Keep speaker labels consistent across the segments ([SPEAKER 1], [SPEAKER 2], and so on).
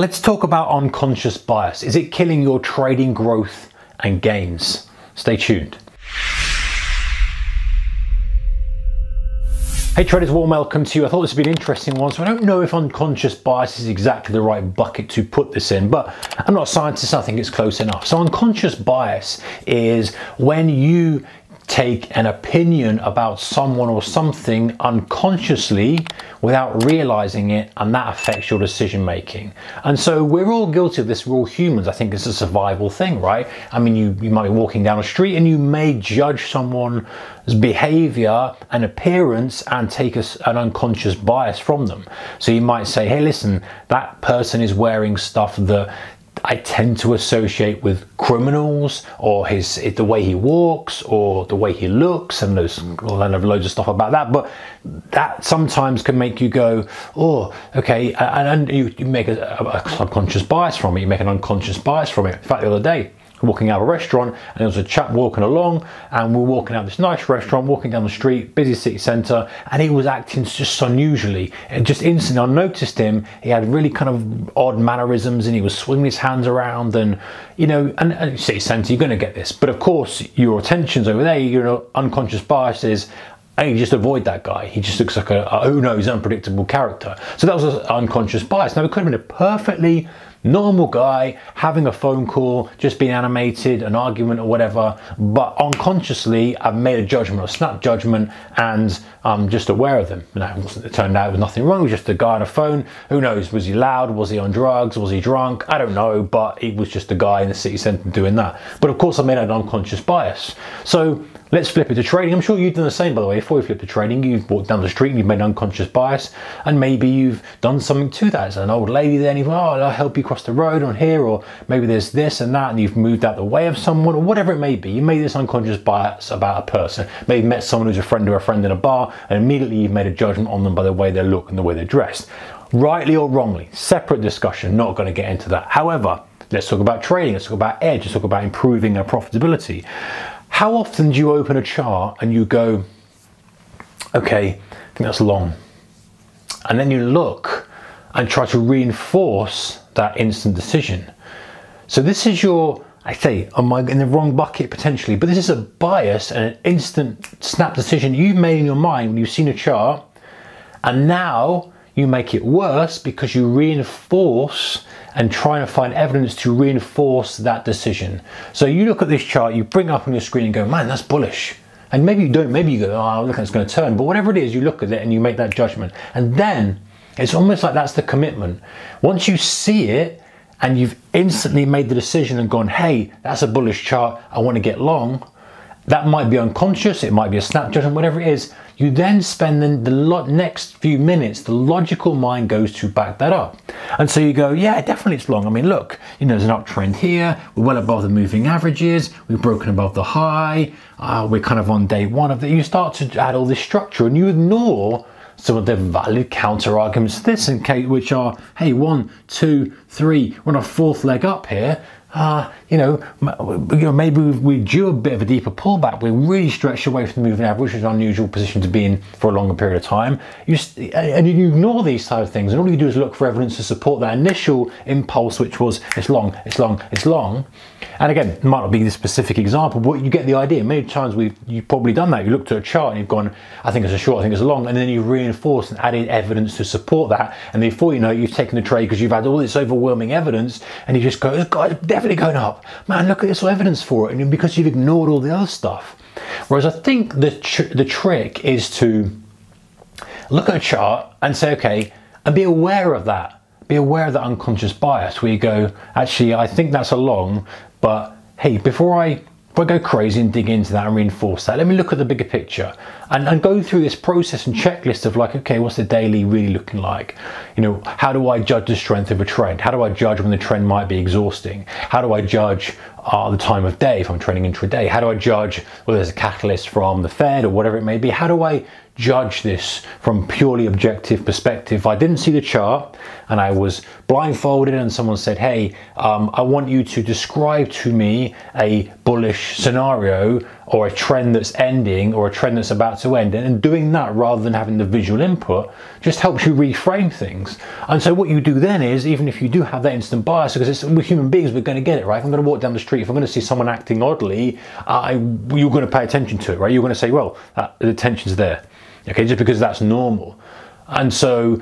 [SPEAKER 1] Let's talk about unconscious bias. Is it killing your trading growth and gains? Stay tuned. Hey traders, warm welcome to you. I thought this would be an interesting one. So I don't know if unconscious bias is exactly the right bucket to put this in, but I'm not a scientist, I think it's close enough. So unconscious bias is when you take an opinion about someone or something unconsciously without realizing it, and that affects your decision making. And so we're all guilty of this. We're all humans. I think it's a survival thing, right? I mean, you might be walking down the street and you may judge someone's behavior and appearance and take an unconscious bias from them. So you might say, hey, listen, that person is wearing stuff that I tend to associate with criminals, or the way he walks, or the way he looks, and there's loads of stuff about that. But that sometimes can make you go, oh, okay, and you make a subconscious bias from it. You make an unconscious bias from it. In fact, the other day, walking out of a restaurant, and there was a chap walking along, and we're walking out this nice restaurant, walking down the street, busy city centre, and he was acting just unusually. And just instantly, I noticed him. He had really kind of odd mannerisms, and he was swinging his hands around, and you know, and city centre, you're going to get this. But of course, your attention's over there. Your unconscious bias is, hey, just avoid that guy. He just looks like who knows, unpredictable character. So that was an unconscious bias. Now, it could have been a perfectly normal guy having a phone call, just being animated, an argument or whatever, but unconsciously I've made a judgment, a snap judgment, and I'm just aware of them. Now, it turned out there was nothing wrong. It was just a guy on a phone. Who knows? Was he loud? Was he on drugs? Was he drunk? I don't know, but he was just a guy in the city centre doing that. But of course I made an unconscious bias. So let's flip it to trading. I'm sure you've done the same, by the way. Before you flip to trading, you've walked down the street and you've made an unconscious bias, and maybe you've done something to that. As an old lady there, and you've, oh, I'll help you cross the road on here, or maybe there's this and that, and you've moved out the way of someone, or whatever it may be. You made this unconscious bias about a person. Maybe you met someone who's a friend or a friend in a bar, and immediately you've made a judgment on them by the way they look and the way they're dressed. Rightly or wrongly, separate discussion, not going to get into that. However, let's talk about trading, let's talk about edge, let's talk about improving our profitability. How often do you open a chart and you go, okay, I think that's long. And then you look and try to reinforce that instant decision. So this is your, I say, am I in the wrong bucket potentially, but this is a bias and an instant snap decision you've made in your mind when you've seen a chart, and now you make it worse because you reinforce and trying to find evidence to reinforce that decision. So you look at this chart, you bring it up on your screen and go, man, that's bullish. And maybe you don't, maybe you go, oh, look, it's going to turn. But whatever it is, you look at it and you make that judgment. And then it's almost like that's the commitment. Once you see it and you've instantly made the decision and gone, hey, that's a bullish chart, I want to get long. That might be unconscious, it might be a snap judgment, whatever it is. You then spend the next few minutes, the logical mind goes to back that up. And so you go, yeah, definitely it's long. I mean, look, you know, there's an uptrend here. We're well above the moving averages. We've broken above the high. We're kind of on day one of that. You start to add all this structure and you ignore some of the valid counter arguments to this, which are, hey, 1, 2, 3, we're on a fourth leg up here. Maybe we due a bit of a deeper pullback. We're really stretched away from the moving average, which is an unusual position to be in for a longer period of time. And you ignore these type of things, and all you do is look for evidence to support that initial impulse, which was it's long, it's long, it's long. And again, it might not be the specific example, but you get the idea. Many times you've probably done that. You looked at a chart and you've gone, I think it's a short, I think it's a long, and then you've reinforced and added evidence to support that. And before you know it, you've taken the trade because you've had all this overwhelming evidence, and you just go, this guy's definitely going up. Man, look at this evidence for it. And because you've ignored all the other stuff. Whereas I think the trick is to look at a chart and say, okay, and be aware of that. Be aware of that unconscious bias where you go, actually, I think that's a long, but hey, before I go crazy and dig into that and reinforce that, let me look at the bigger picture and go through this process and checklist of like, okay, what's the daily really looking like? You know, how do I judge the strength of a trend? How do I judge when the trend might be exhausting? How do I judge the time of day if I'm trading intraday? How do I judge whether there's a catalyst from the Fed or whatever it may be? How do I judge this from purely objective perspective. If I didn't see the chart and I was blindfolded and someone said, hey, I want you to describe to me a bullish scenario or a trend that's ending or a trend that's about to end, and doing that rather than having the visual input just helps you reframe things. And so what you do then is, even if you do have that instant bias, because we're human beings, we're going to get it, right? If I'm going to walk down the street, if I'm going to see someone acting oddly, you're going to pay attention to it, right? You're going to say, well, the attention's there, okay, just because that's normal. And so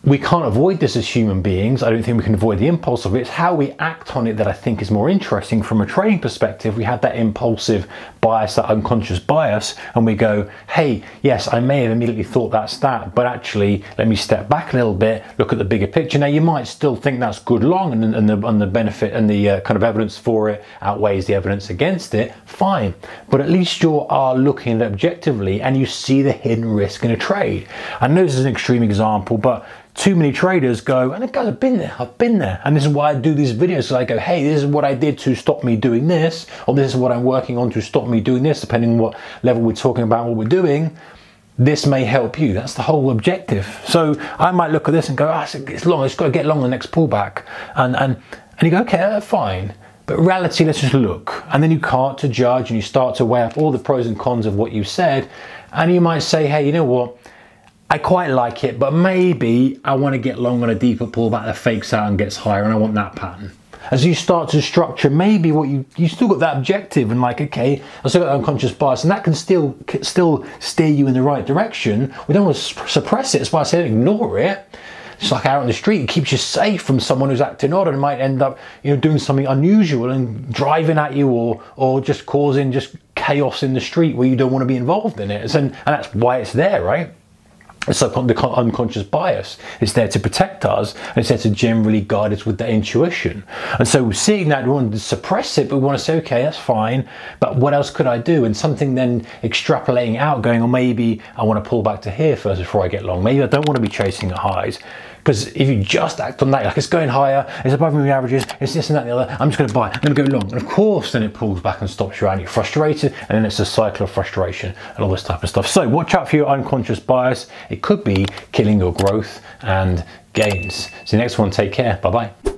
[SPEAKER 1] we can't avoid this as human beings. I don't think we can avoid the impulse of it. It's how we act on it that I think is more interesting. From a trading perspective, we have that impulsive bias, that unconscious bias, and we go, hey, yes, I may have immediately thought that's that, but actually, let me step back a little bit, look at the bigger picture. Now, you might still think that's good long, and the benefit and the kind of evidence for it outweighs the evidence against it, fine. But at least you are looking at it objectively, and you see the hidden risk in a trade. I know this is an extreme example, but too many traders go, and guys, I've been there. And this is why I do these videos. So I go, hey, this is what I did to stop me doing this, or this is what I'm working on to stop me doing this, depending on what level we're talking about, what we're doing. This may help you. That's the whole objective. So I might look at this and go, it's long, it's got to get long the next pullback. And you go, okay, fine. But in reality, let's just look. And then you start to judge and you start to weigh up all the pros and cons of what you said. And you might say, hey, you know what? I quite like it, but maybe I want to get long on a deeper pullback that fakes out and gets higher, and I want that pattern. As you start to structure, maybe what you still got that objective, and like, okay, I still got that unconscious bias, and that can still steer you in the right direction. We don't want to suppress it. That's why I said ignore it. It's like out on the street, it keeps you safe from someone who's acting odd and might end up, doing something unusual and driving at you, or just causing just chaos in the street where you don't want to be involved in it. And that's why it's there, right? It's like the unconscious bias. It's there to protect us, and it's there to generally guide us with that intuition. And so seeing that, we want to suppress it, but we want to say, okay, that's fine, but what else could I do? And something then extrapolating out, going, or maybe I want to pull back to here first before I get long. Maybe I don't want to be chasing at highs. Because if you just act on that, like it's going higher, it's above moving averages, it's this and that and the other, I'm just going to buy, I'm going to go long. And of course, then it pulls back and stops you out, and you're frustrated, and then it's a cycle of frustration and all this type of stuff. So watch out for your unconscious bias. It could be killing your growth and gains. So the next one, take care. Bye-bye.